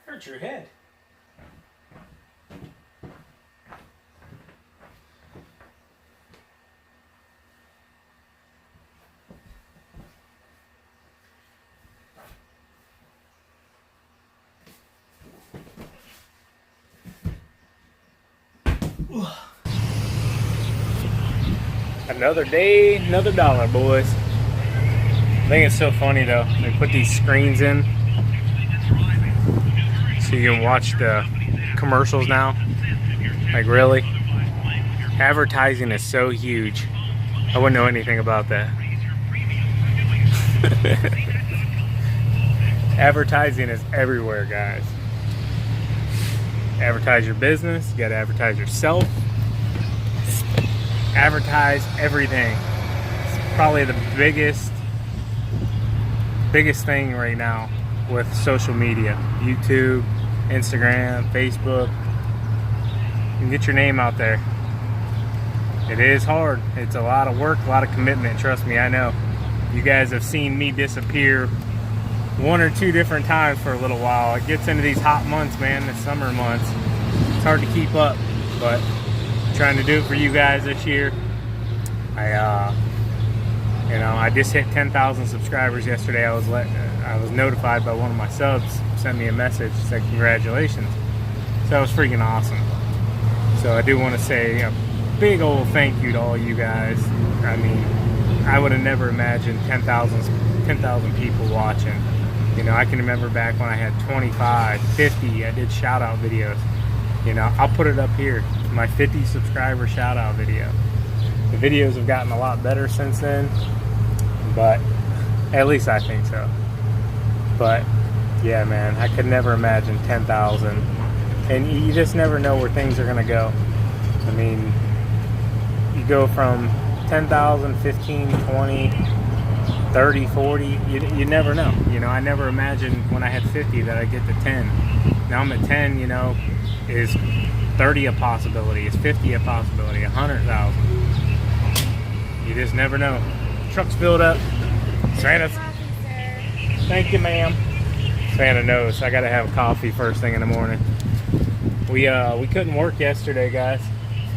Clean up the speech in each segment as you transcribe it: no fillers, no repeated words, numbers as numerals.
Hurt your head. Another day, another dollar, boys. I think it's so funny though. They put these screens in so you can watch the commercials now. Like, really? Advertising is so huge. I wouldn't know anything about that. Advertising is everywhere, guys. Advertise your business, you gotta advertise yourself. Advertise everything. It's probably the biggest thing right now with social media. YouTube, Instagram, Facebook. You can get your name out there. It is hard. It's a lot of work, a lot of commitment. Trust me, I know. You guys have seen me disappear 1 or 2 different times for a little while. It gets into these hot months, man, the summer months. It's hard to keep up, but trying to do it for you guys this year. I just hit 10,000 subscribers yesterday. I was notified by one of my subs, sent me a message, said congratulations. So that was freaking awesome. So I do want to say a big old thank you to all you guys. I mean, I would have never imagined 10,000 people watching. You know, I can remember back when I had 25, 50, I did shout out videos. You know, I'll put it up here, my 50 subscriber shout out video. The videos have gotten a lot better since then, but at least I think so. But yeah, man, I could never imagine 10,000, and you just never know where things are gonna go. I mean, you go from 10,000, 15, 20, 30, 40, you never know. You know, I never imagined when I had 50 that I'd get to 10. Now I'm at 10, you know, is 30 a possibility? Is 50 a possibility? 100,000? You just never know. Truck's filled up. Savannah. Thank you, ma'am. Savannah knows I gotta have coffee first thing in the morning. We couldn't work yesterday, guys.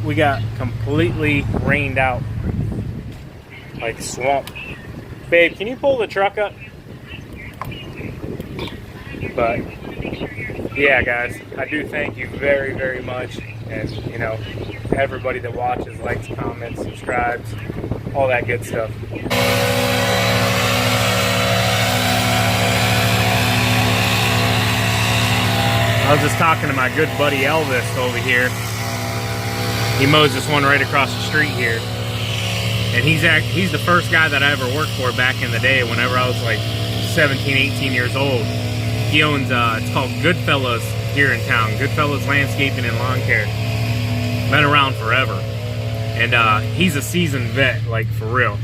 We got completely rained out, like swamp. Babe, can you pull the truck up? But yeah, guys, I do thank you very, very much, and you know, everybody that watches, likes, comments, subscribes, all that good stuff. I was just talking to my good buddy Elvis over here. He mows this one right across the street here. And he's the first guy that I ever worked for back in the day, whenever I was like 17, 18 years old. He owns, it's called Goodfellas here in town. Goodfellas Landscaping and Lawn Care. Been around forever. And he's a seasoned vet, like for real.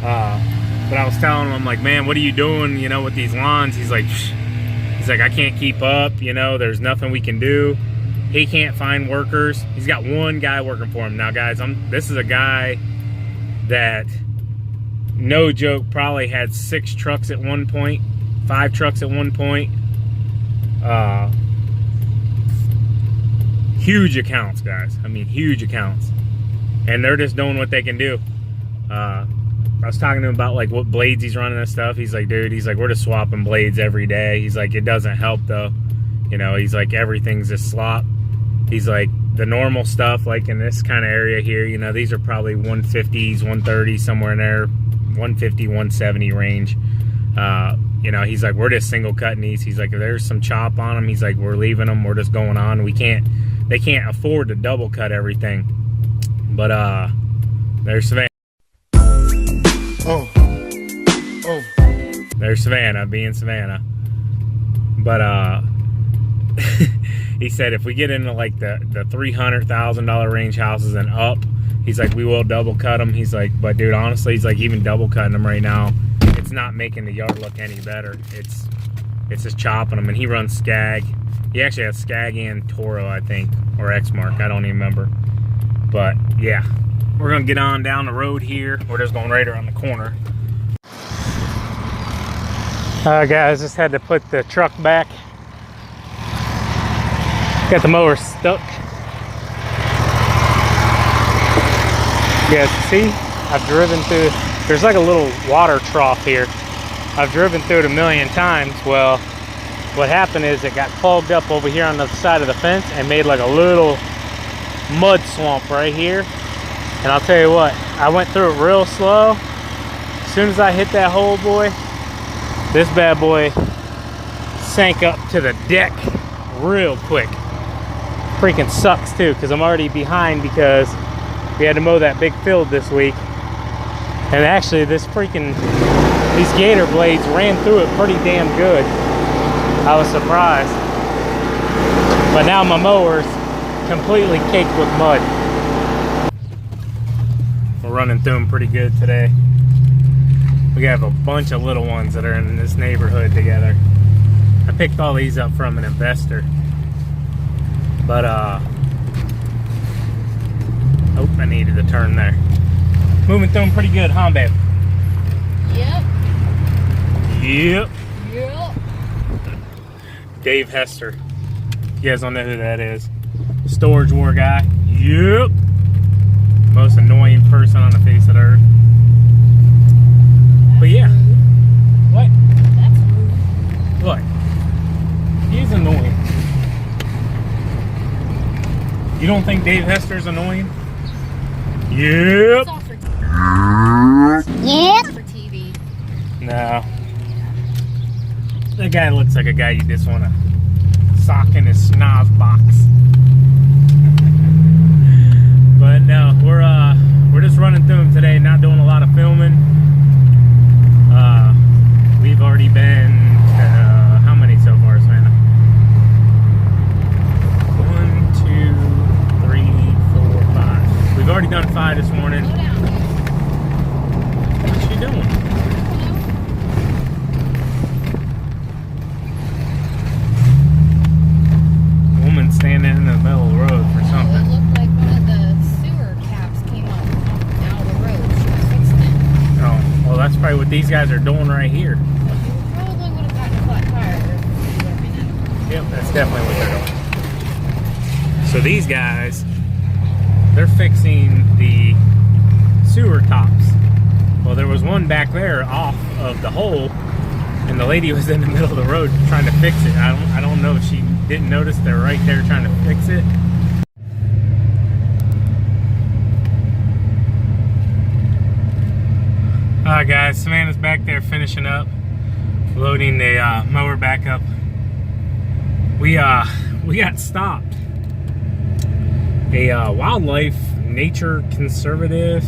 But I was telling him, I'm like, man, what are you doing, you know, with these lawns? He's like, I can't keep up, you know, there's nothing we can do. He can't find workers. He's got one guy working for him. Now, guys, this is a guy that, no joke, probably had 6 trucks at one point, 5 trucks at one point. Huge accounts, guys. I mean, huge accounts. And they're just doing what they can do. I was talking to him about like what blades he's running and stuff. He's like, dude, he's like, we're just swapping blades every day. He's like, it doesn't help though. You know, he's like, everything's just slop. He's like, the normal stuff, like in this kind of area here, you know, these are probably 150s, 130s, somewhere in there, 150, 170 range. You know, he's like, we're just single cutting these. He's like, if there's some chop on them, he's like, we're leaving them. We're just going on. They can't afford to double cut everything. But, there's Savannah. There's Savannah being Savannah. But he said if we get into like the $300,000 range houses and up, he's like, we will double cut them. He's like, but dude, honestly, he's like, even double cutting them right now, it's not making the yard look any better. It's just chopping them. And he runs Skag. He actually has Skag and Toro, I think, or Exmark. I don't even remember. But yeah, we're gonna get on down the road here. We're just going right around the corner. Guys, just had to put the truck back. Got the mower stuck. You guys see, I've driven through, there's like a little water trough here. I've driven through it a million times. Well, what happened is it got clogged up over here on the side of the fence and made like a little mud swamp right here. And I'll tell you what, I went through it real slow. As soon as I hit that hole, boy, this bad boy sank up to the deck real quick. Freaking sucks too, because I'm already behind because we had to mow that big field this week. And actually these gator blades ran through it pretty damn good. I was surprised. But now my mower's completely caked with mud. We're running through them pretty good today. We have a bunch of little ones that are in this neighborhood together. I picked all these up from an investor. But, oh, I needed to turn there. Moving through them pretty good, huh, babe? Yep. Yep. Yep. Dave Hester. You guys don't know who that is. Storage war guy. Yep. Most annoying person on the face of the earth. But yeah. What? That's rude. What? He's annoying. You don't think Dave Hester's annoying? Yep. It's all for TV. No. That guy looks like a guy you just want to sock in his snoz box. But no, we're just running through them today, not doing a lot of filming. We've already been how many so far, Savannah? 1, 2, 3, 4, 5. We've already done 5 this morning. Slow down. What's she doing? Woman standing in the middle of the road for something. It looked like one of the sewer caps came up out of the road. She was fixing it. Oh, well, that's probably what these guys are doing right here. You probably would have gotten a flat tire if you let me know. Yep, that's definitely what they're doing. So these guys, they're fixing the sewer tops. Well, there was one back there off of the hole, and the lady was in the middle of the road trying to fix it. I don't know if she didn't notice they're right there trying to fix it. Alright guys, Savannah's back there finishing up, loading the mower back up. We got stopped. A wildlife nature conservative,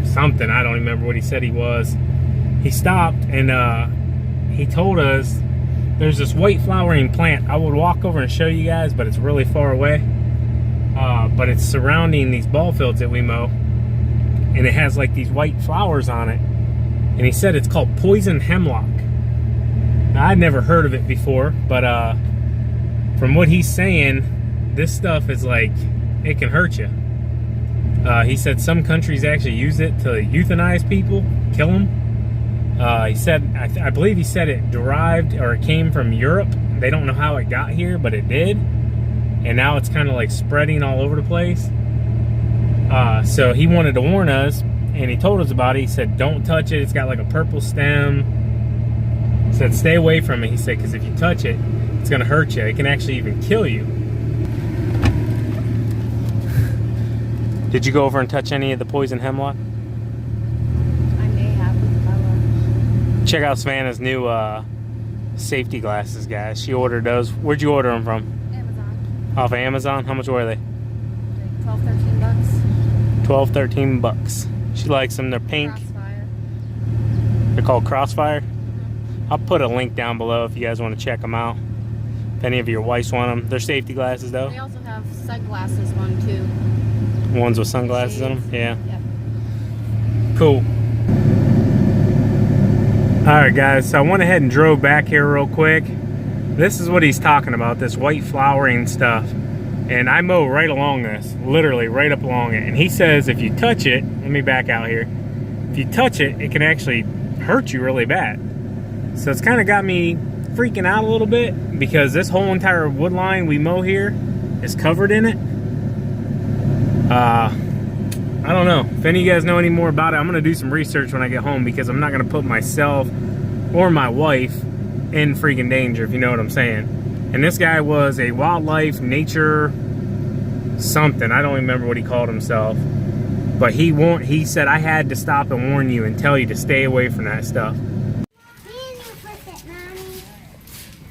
something, I don't remember what he said he was. He stopped and he told us there's this white flowering plant. I would walk over and show you guys, but it's really far away. But it's surrounding these ball fields that we mow, and it has like these white flowers on it. And he said it's called poison hemlock. Now, I'd never heard of it before, but from what he's saying, this stuff is like, it can hurt you. He said some countries actually use it to euthanize people, kill them. He said, I believe he said it derived or it came from Europe. They don't know how it got here, but it did. And now it's kind of like spreading all over the place. So he wanted to warn us, and he told us about it. He said, don't touch it. It's got like a purple stem. He said, stay away from it. He said, because if you touch it, it's going to hurt you. It can actually even kill you. Did you go over and touch any of the poison hemlock? I may have with my lunch. Check out Savannah's new safety glasses, guys. She ordered those. Where'd you order them from? Amazon. Off of Amazon? How much were they? Like 12, 13 bucks. 12, 13 bucks. She likes them. They're pink. Crossfire. They're called Crossfire. I'll put a link down below if you guys want to check them out. If any of your wives want them. They're safety glasses though. They also have sunglasses one too. Ones with sunglasses in them? Yeah. Yep. Cool. Alright guys, so I went ahead and drove back here real quick. This is what he's talking about, this white flowering stuff. And I mow right along this, literally right up along it. And he says if you touch it, let me back out here. If you touch it, it can actually hurt you really bad. So it's kind of got me freaking out a little bit because this whole entire wood line we mow here is covered in it. I don't know. If any of you guys know any more about it, I'm going to do some research when I get home because I'm not going to put myself or my wife in freaking danger, if you know what I'm saying. And this guy was a wildlife, nature, something. I don't remember what he called himself. But he said I had to stop and warn you and tell you to stay away from that stuff.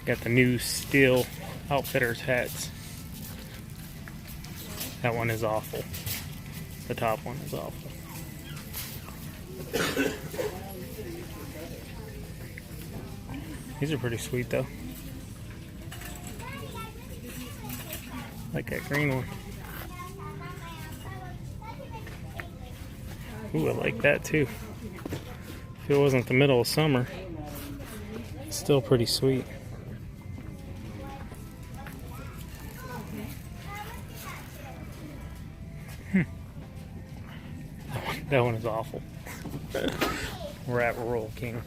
Got the new Steel Outfitters hats. That one is awful. The top one is awful. These are pretty sweet though. Like that green one. Ooh, I like that too. If it wasn't the middle of summer, it's still pretty sweet. That one is awful. Rat Roll King.